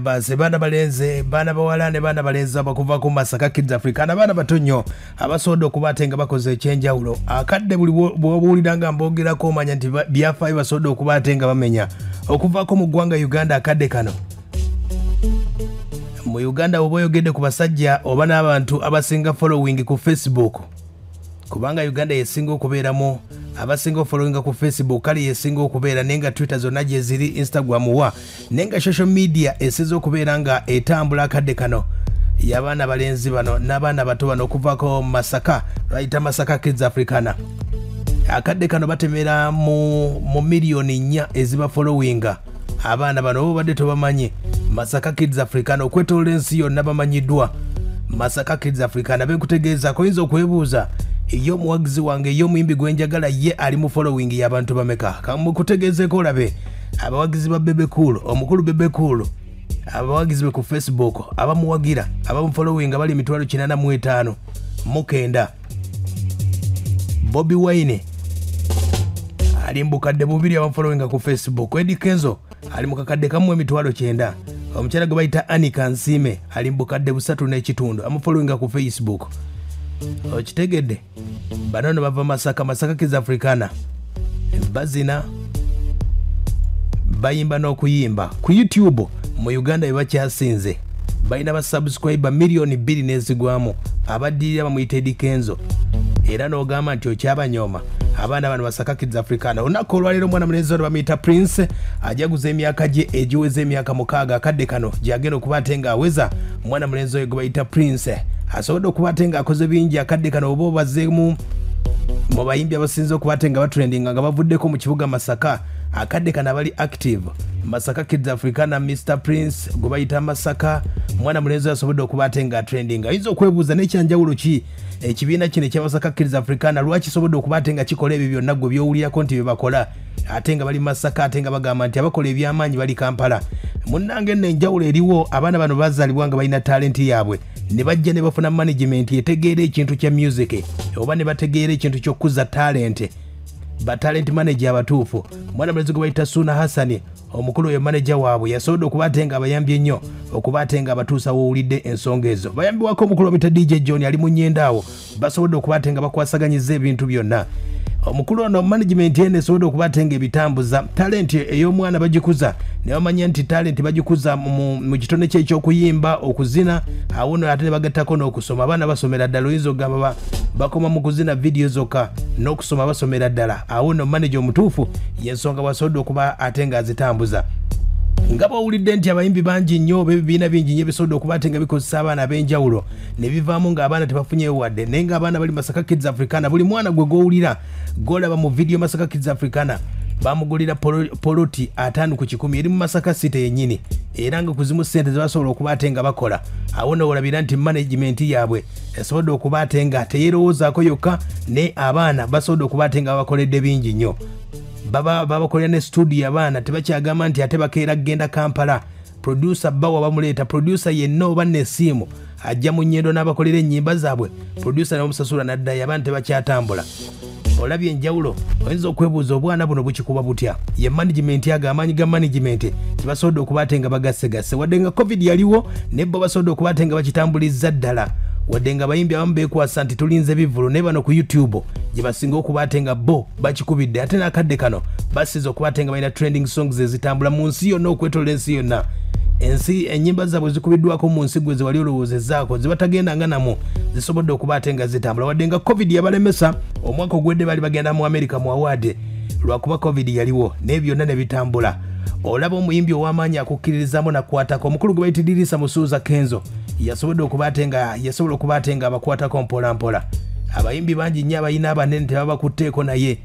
Baze bana balenze bana bawalane bana balenze abakuva ku Masaka Kids Africana bana batonyo abasodo kubatenga bakoze ekyenjawulo akadde buli bwobuliranga mbogera ko manya nti ebyafaayo basodo okubatenga bamenya okuva ko mu ggwanga Uganda akadde kano mu Uganda oboyogedde ku basajja oba n'abantu abasinga following ku Facebook kubanga Uganda yesinga okubeeramu abasinga following ku Facebook kali yesinga okubeera nenga Twitter zonna gye ziri Instagram wa nenga social media esizo okubeera nga etambula akadde kano y'abaana balenzi bano n'abaana bato bano okuvaako Masaka bayita Masaka Kids Africana akadde kano batemera mu miliyoni 4 eziba followinga abaana bano bo badde tobamanyi Masaka Kids Africana okwetoola ensi yonna bamanyiddwa Masaka Kids Africana bekutegeeza koyinza okwebuuza iyo muwagizi wange iyo muyimbi gwenjagala ye ali mu following y'abantu bameka kamukutegeezeko olabe abawagizi ba Bebe Cool omukulu Bebe Cool abawagizi be ku Facebook abamuwagira abamu following abali 85 mukenda Bobby Wine ali mbukadde bubiri abamu following ku Facebook Eddie Kenzo ali mukakadde kamwe 900 omukyala gwe bayita Anika Nsime ali mbukadde 3.5 amu following ku Facebook okitegedde banono bava Masaka Kids Africana bazina bayimba n'okuyimba ku YouTube mu Uganda bebakyasinze bayina ba subscriber miliyoni 2 nezigwamu abaddirira bamuyita Eddie Kenzo era n'ogamba nti okyabanyoma abaana bano Masaka Kids Africana olunaku olwaleero mwana mulenzi bamuyita Prince ajaguza emyaka gye egiweza emyaka 6 akadde kano gyagenda okuba ate nga aweza mwana mulenzi oyo gwe bayita Prince asobodde okuba ate nga akoze bingi akadde kano oba obazeemu mu bayimbi abasinze okuba ate nga batrendinga nga bavuddeko mu kibuga Masaka akadde kano abali active Masaka Kids Africana Mr Prince gwe bayita Masaka mwana mulenzi asobodde okuba ate nga trendinga ayinza okwebuuza n'ekyanjawulo ki ekibiina kino ekya Masaka Kids Africana lwaki sobodde okuba ate nga kikola ebyo byonna gwe byowulirako nti byebakola ate nga bali Masaka ate nga bagamba nti abakola ebyamaanyi bali Kampala munnange nno enjawulo eriwo abaana bano bazaalibwa nga balina talenti yaabwe ne bajja ne bafuna management etegeera ekintu kya music oba ne bategeera ekintu ky'okuza talent ba talent manager abatuufu mwana mulenzi gwe bayita Suna Hassani omukulu oyo manager waabwe yasobodde okuba ate nga abayambye nnyo okuba ate nga abatuusa woowulidde ensonga ezo bayambiwako omukulu omuyita DJ John ali mu nnyendaawo basobodde okuba ate nga bakwasaganyiza ebintu byonna omukulu ono management ene esobodde okuba ate nga ebitambuza talent ey'omwana bagikuza ne bamanya nti talent bagikuza mu kitone kye eky'okuyimba okuzina awo nno ate ne bagattako n'okusoma abaana basomera ddala oyinza okugamba bakoma mu kuzina vidiyo zokka n'okusoma basomera ddala awo nno manager omutuufu y'ensonga basobodde okuba ate nga azitambuza nga bawulidde nti abayimbi bangi nnyo bebibiina bingi nnyo ebisobodde okuba ate nga bikozesa abaana ab'enjawulo ne bivaamu ng'abaana tebafunyeyo wadde naye ng'abaana bali Masaka Kids Africana buli mwana gwe g'owulira g'olaba mu vidiyo Masaka Kids Africana bamugulira poloti 5 ku 10 eri mu Masaka City yennyini era nga kuzimu ssente zebasobola okuba ate nga bakola awo nno olabira nti management yaabwe esobodde okuba ate nga teyeerowoozaako yokka ne abaana basobodde okuba ate nga bakoledde bingi nnyo babakolera ne studio abaana tebakyagamba nti ate bakeera kgenda Kampala producer bawa bamuleeta producer yenna oba n'essimu ajja mu nnyendo n'abakolera ennyimba zaabwe producer n'omusasula n'addayo abaana tebakyatambula olabye enjawulo oyinza okwebuuza obwana buno bukikuba butya ye management yaga amaanyi ga management tebasobodde okuba ate nga bagassegase wadde nga covid yaliwo ne bo basobodde okuba ate nga bakitambuliza ddala wadde nga bayimbi abamu beekwasa nti tulinze bivulu naye bano ku YouTube gye basinga okuba ate nga bo bakikubidde ate n'akadde kano basize okuba ate nga balina trending songs ezitambula mu nsi yonna okwetolola ensi yonna ensi ennyimba zaabwe zikubiddwako mu nsi gwe ze wali olowoozezaako ze batagendanga namu zisobodde okuba ate nga zitambula wadde nga covid yabalemesa omwaka ogwedde bali bagenda mu America mu award lwakuba covid yaliwo naye byonna ne bitambula olaba omuyimbi ow'amaanyi akukkiririzaamu nakwatako omukulu gwe bayitidirisa Musuuza Kenzo yasobola okuba ate nga abakwatako mpolampola abayimbi bangi nnyo abayina abanene tebabakutteeko naye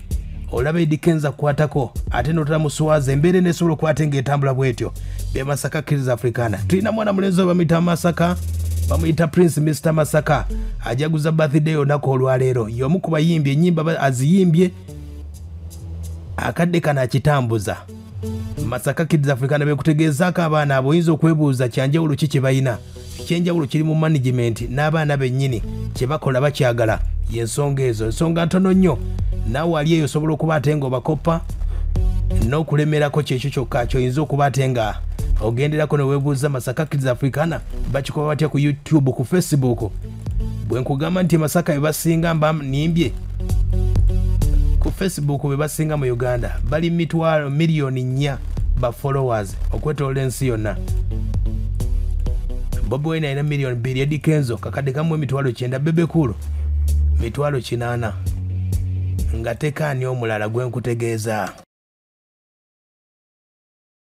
olaba Eddie Kenzo akwatako ate n'otalamuswaza embeera nesobola okuba ate ng'etambula bwetyo be Masaka Kids Africana tulina mwana mulenzi bamuyita Masaka bamuyita Prince Mr Masaka ajaguza birthday olunaku olwaleero y'omu ku bayimbi ennyimba aziyimbye akadde kana akitambuza Masaka Kids Africana bekutegeezaako abaana abo oyinza okwebuuza kyanjawulo ki kye balina ekyenjawulo kiri mu management n'abaana bennyini kye bakola bakyagala y'ensonga ezo ensonga ntono nnyo naawe ali eyo osobola okuba ate nga obakoppa n'okulemerako kyekyo kyokka kyoyinza okuba ate nga ogenderako ne weebuuza Masaka Kids Africana bakikola batya ku YouTube, ku Facebook. Bwe nkugamba nti Masaka be basinga mba nimbye ku Facebook, be basinga mu Uganda bali mitwalo miliyoni 4 ba followers okwetoolera ensi yonna. Bobi Wine alina miliyoni 2, Eddie Kenzo kakadde kamu emitwalo 9, Bebe Cool mitwalo 8 nga tekaani omulala gwe nkutegeeza.